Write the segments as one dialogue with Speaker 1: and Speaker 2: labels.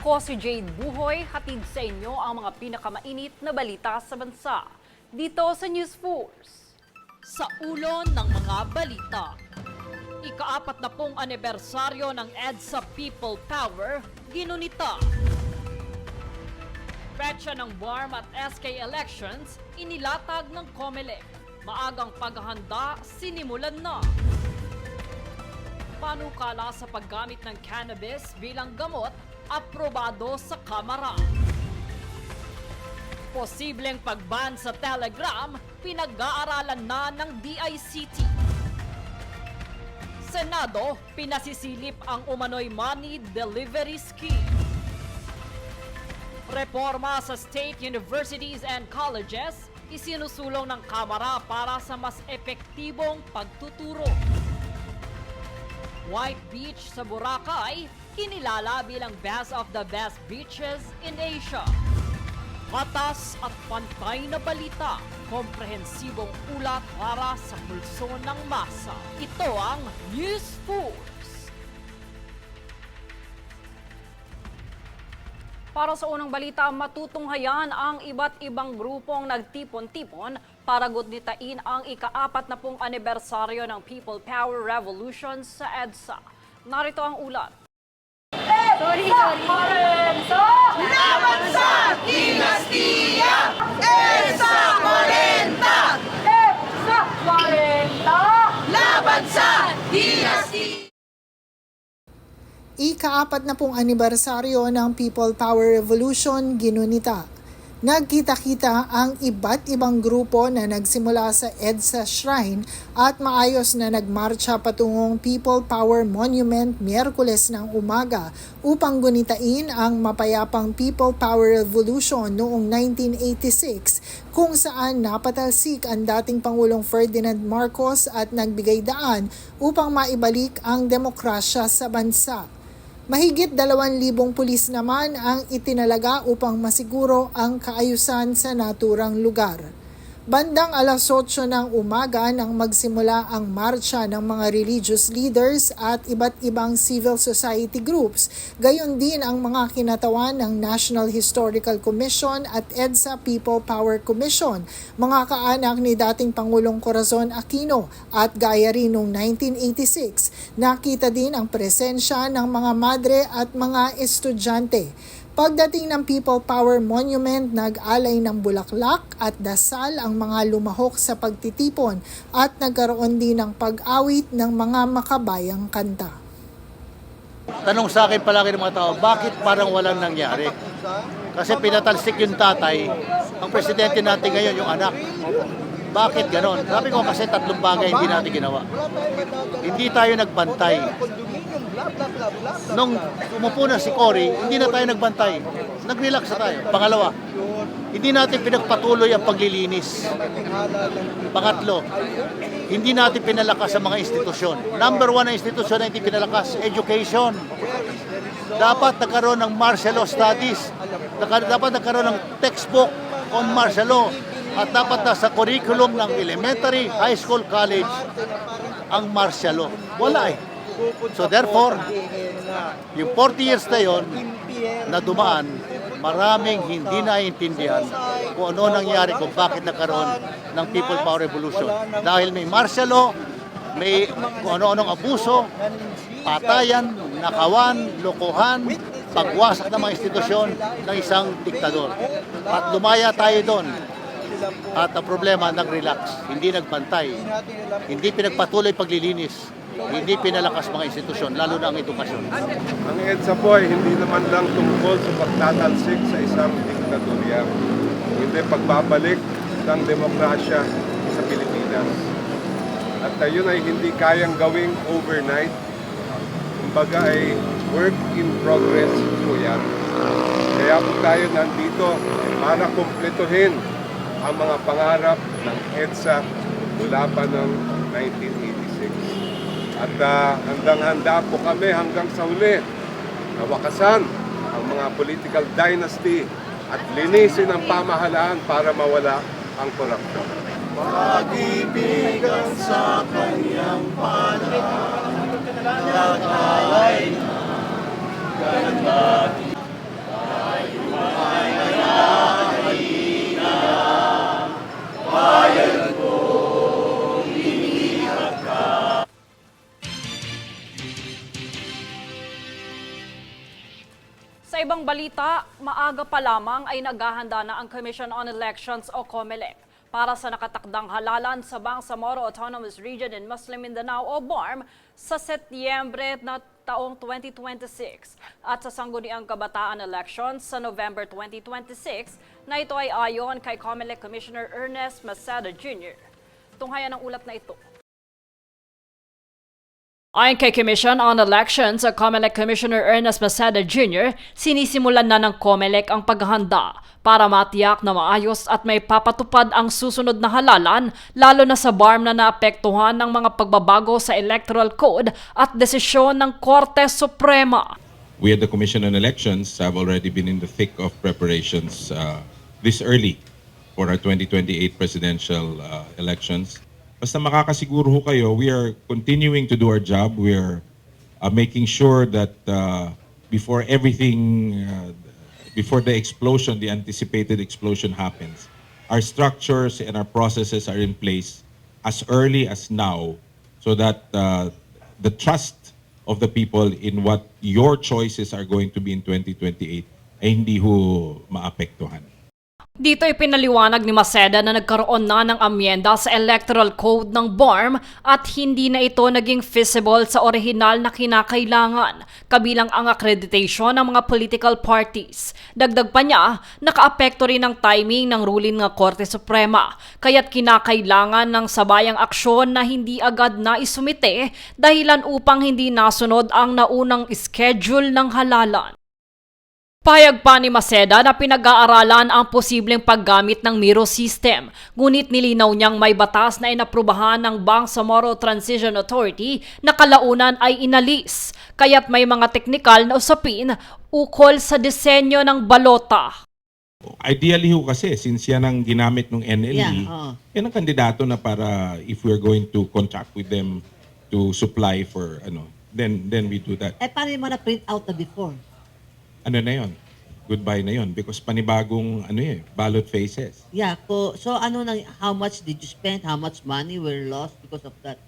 Speaker 1: Ako si Jade Buhoy, hatid sa inyo ang mga pinakamainit na balita sa bansa. Dito sa News Force. Sa ulo ng mga balita. Ika-40 anibersaryo ng EDSA People Power, ginunita. Petsa ng BARM at SK elections, inilatag ng COMELEC. Maagang paghahanda, sinimulan na. Panukala sa paggamit ng cannabis bilang gamot, aprobado sa Kamara. Posibleng pagban sa Telegram, pinag-aaralan na ng DICT. Senado, pinasisilip ang umano'y money delivery scheme. Reforma sa state universities and colleges, isinusulong ng Kamara para sa mas epektibong pagtuturo. White Beach sa Boracay, kinilala bilang best of the best beaches in Asia. Patas at pantay na balita, komprehensibong ulat para sa pulso ng masa. Ito ang News Force. Para sa unang balita, matutunghayan ang iba't ibang grupong nagtipon-tipon para gunitain ang ika-40 anibersaryo ng People Power Revolution sa EDSA. Narito ang ulat.
Speaker 2: Sorry.
Speaker 3: Laban sa dinastiya! EDSA 40!
Speaker 2: EDSA 40!
Speaker 3: Laban sa dinastiya!
Speaker 4: Ika-40 anibersaryo ng People Power Revolution ginunita. Nagkita-kita ang iba't ibang grupo na nagsimula sa EDSA Shrine at maayos na nagmarcha patungong People Power Monument Miyerkules ng umaga upang gunitain ang mapayapang People Power Revolution noong 1986 kung saan napatalsik ang dating Pangulong Ferdinand Marcos at nagbigay daan upang maibalik ang demokrasya sa bansa. Mahigit 2,000 pulis naman ang itinalaga upang masiguro ang kaayusan sa naturang lugar. Bandang 8:00 ng umaga nang magsimula ang marcha ng mga religious leaders at iba't ibang civil society groups, gayon din ang mga kinatawan ng National Historical Commission at EDSA People Power Commission, mga kaanak ni dating Pangulong Corazon Aquino at gaya rin noong 1986, nakita din ang presensya ng mga madre at mga estudyante. Pagdating ng People Power Monument, nag-alay ng bulaklak at dasal ang mga lumahok sa pagtitipon at nagkaroon din ng pag-awit ng mga makabayang kanta.
Speaker 5: Tanong sa akin palagi ng mga tao, bakit parang walang nangyari? Kasi pinatalsik yung tatay, ang presidente natin ngayon yung anak. Bakit ganon? Sabi ko kasi 3 bagay hindi natin ginawa. Hindi tayo nagbantay. Nung umupo na si Cory, hindi na tayo nagbantay. Nag-relax na tayo. Pangalawa, hindi natin pinagpatuloy ang paglilinis. Pangatlo, hindi natin pinalakas ang mga institusyon. Number 1 na institusyon na hindi pinalakas, education. Dapat nagkaroon ng martial law studies. Dapat nagkaroon ng textbook on martial law. At dapat na sa curriculum ng elementary, high school, college, ang martial law. Wala eh. So therefore, yung 40 years na yon na dumaan, maraming hindi naiintindihan kung ano nangyari, kung bakit nagkaroon ng People Power Revolution. Dahil may martial law, may kung ano-anong abuso, patayan, nakawan, lokohan, pagwasak ng mga institusyon ng isang diktador. At lumaya tayo doon. At ang problema, nag-relax, hindi nagbantay, hindi pinagpatuloy paglilinis, hindi pinalakas mga institusyon, lalo na ang edukasyon.
Speaker 6: Ang EDSA po ay hindi naman lang tungkol sa pagtatalsik sa isang diktatorya, hindi pagbabalik ng demokrasya sa Pilipinas. At yun ay hindi kayang gawing overnight, kumbaga ay work in progress po yan. Kaya po tayo nandito para kumpletuhin ang mga pangarap ng EDSA mula pa ng 1986. At handang-handa po kami hanggang sa huli na wakasan ang mga political dynasty at linisin ang pamahalaan para mawala ang korupsyon.
Speaker 5: Pag-ibigan sa kanyang panahon, nag-alay na ganda.
Speaker 1: Sa ibang balita, maaga pa lamang ay naghahanda na ang Commission on Elections o COMELEC para sa nakatakdang halalan sa Bangsamoro Autonomous Region in Muslim Mindanao o BARM sa Setyembre na taong 2026 at sa Sangguniang Kabataan Elections sa November 2026 na ito ay ayon kay COMELEC Commissioner Ernest Maceda Jr. Tunghayan ang ulat na ito. Ayon kay Commission on Elections o COMELEC Commissioner Ernest Maceda Jr., sinisimulan na ng COMELEC ang paghahanda para matiyak na maayos at may papatupad ang susunod na halalan lalo na sa BARM na naapektuhan ng mga pagbabago sa Electoral Code at desisyon ng Korte Suprema.
Speaker 7: We at the Commission on Elections have already been in the thick of preparations this early for our 2028 presidential elections. Basta makakasiguro ho kayo, we are continuing to do our job. We are making sure that before everything, before the explosion, the anticipated explosion happens, our structures and our processes are in place as early as now so that the trust of the people in what your choices are going to be in 2028 ay hindi ho maapektuhan.
Speaker 1: Dito ay pinaliwanag ni Maceda na nagkaroon na ng amyenda sa Electoral Code ng BARM at hindi na ito naging feasible sa orihinal na kinakailangan, kabilang ang accreditation ng mga political parties. Dagdag pa niya, nakaapekto rin ang timing ng ruling ng Korte Suprema, kaya't kinakailangan ng sabayang aksyon na hindi agad na isumite dahilan upang hindi nasunod ang naunang schedule ng halalan. Payag pa ni Maceda na pinag-aaralan ang posibleng paggamit ng Miro system, ngunit nilinaw niyang may batas na inaprubahan ng Bangsamoro Transition Authority na kalaunan ay inalis, kaya't may mga teknikal na usapin ukol sa disenyo ng balota.
Speaker 7: Ideally ho kasi, since yan ang ginamit ng NLE, yan ang kandidato na para if we're going to contract with them to supply for then we do that.
Speaker 3: Paano yung mga print out na before?
Speaker 7: Ano na yon? Goodbye na yon because panibagong ballot faces.
Speaker 3: Yeah, so how much did you spend? How much money were lost because of that?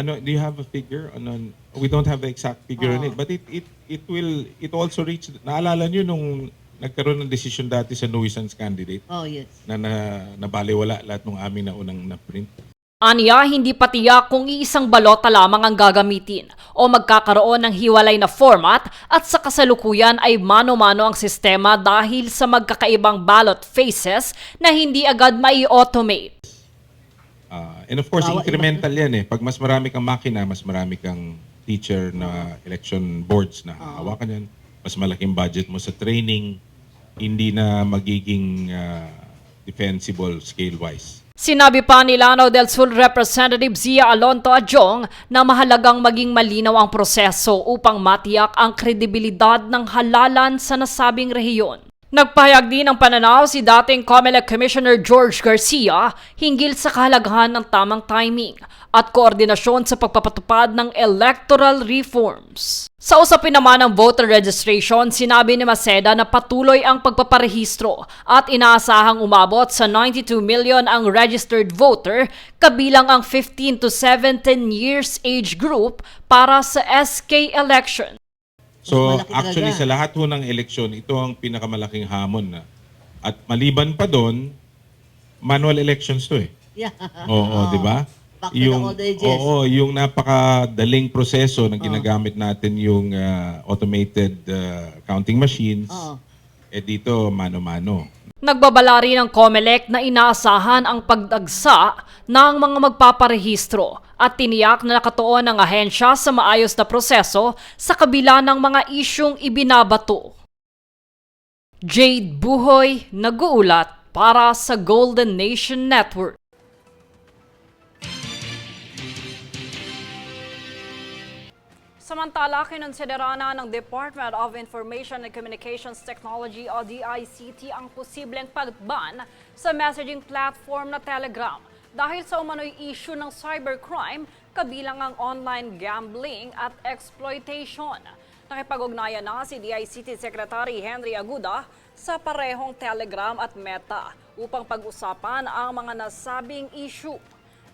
Speaker 7: Do you have a figure on we don't have the exact figure on it, but it also reach, naalala niyo nung nagkaroon ng desisyon dati sa nuisance candidate
Speaker 3: Oh, yes.
Speaker 7: na nabaliwala lahat ng aming naunang na-print.
Speaker 1: Aniya, hindi pa tiyak kung iisang balota lamang ang gagamitin o magkakaroon ng hiwalay na format at sa kasalukuyan ay mano-mano ang sistema dahil sa magkakaibang ballot faces na hindi agad mai-automate.
Speaker 7: And of course, incremental yan eh. Pag mas marami kang makina, mas marami kang teacher na election boards na hawakan yan. Mas malaking budget mo sa training, hindi na magiging defensible scale-wise.
Speaker 1: Sinabi pa ni Lanao del Sur Representative Zia Alonto Adjong na mahalagang maging malinaw ang proseso upang matiyak ang kredibilidad ng halalan sa nasabing rehiyon. Nagpahayag din ng pananaw si dating COMELEC Commissioner George Garcia hinggil sa kahalagahan ng tamang timing at koordinasyon sa pagpapatupad ng electoral reforms. Sa usapin naman ng voter registration, sinabi ni Maceda na patuloy ang pagpaparehistro at inaasahang umabot sa 92 million ang registered voter, kabilang ang 15 to 17 years age group para sa SK election.
Speaker 7: So
Speaker 3: Malaki
Speaker 7: actually
Speaker 3: talaga.
Speaker 7: sa lahat ho ng eleksyon, ito ang pinakamalaking hamon na. At maliban pa doon, manual elections to eh.
Speaker 3: Yeah.
Speaker 7: Oo, di ba?
Speaker 3: Back to the old ages.
Speaker 7: yung napakadaling proseso na ginagamit natin yung automated counting machines.
Speaker 3: Oo.
Speaker 7: Dito mano-mano.
Speaker 1: Nagbabala rin ng COMELEC na inaasahan ang pagdagsa ng mga magpaparehistro at tiniyak na nakatuon ng ahensya sa maayos na proseso sa kabila ng mga isyung ibinabato. Jade Buhoy, nag-uulat para sa Golden Nation Network. Samantala, kinonsidera na ng Department of Information and Communications Technology o DICT ang posibleng pag-ban sa messaging platform na Telegram dahil sa umano'y issue ng cybercrime kabilang ang online gambling at exploitation. Nakipag-ugnayan na si DICT Secretary Henry Aguda sa parehong Telegram at Meta upang pag-usapan ang mga nasabing issue.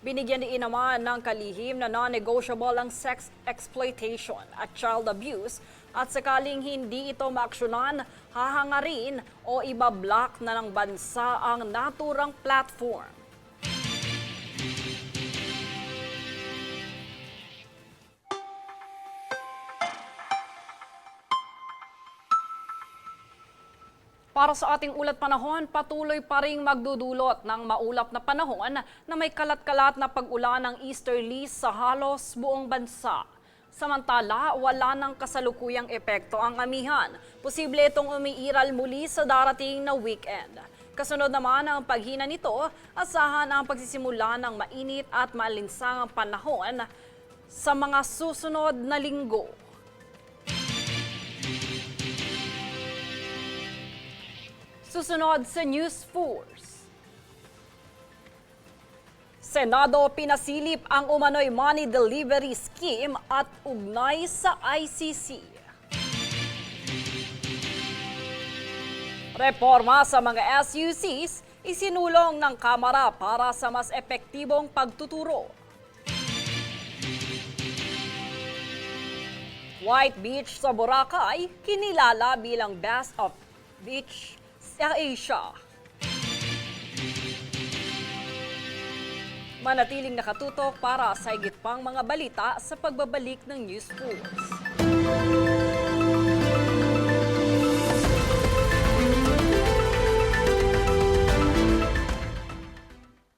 Speaker 1: Binigyan din naman ng kalihim na non-negotiable ang sex exploitation at child abuse at sakaling hindi ito maaksyonan, hahangarin o ibablock na ng bansa ang naturang platform. Para sa ating ulat panahon, patuloy pa ring magdudulot ng maulap na panahon na may kalat-kalat na pag-ulan ng easterlies sa halos buong bansa. Samantala, wala ng kasalukuyang epekto ang amihan. Posible itong umiiral muli sa darating na weekend. Kasunod naman ang paghina nito, asahan ang pagsisimula ng mainit at malinsangang panahon sa mga susunod na linggo. Susunod sa News Force. Senado pinasilip ang umano'y money delivery scheme at ugnay sa ICC. Reforma sa mga SUCs isinulong ng Kamara para sa mas epektibong pagtuturo. White Beach sa Boracay kinilala bilang best of beach sa Asia. Manatiling nakatutok para sa higit pang mga balita sa pagbabalik ng News Force.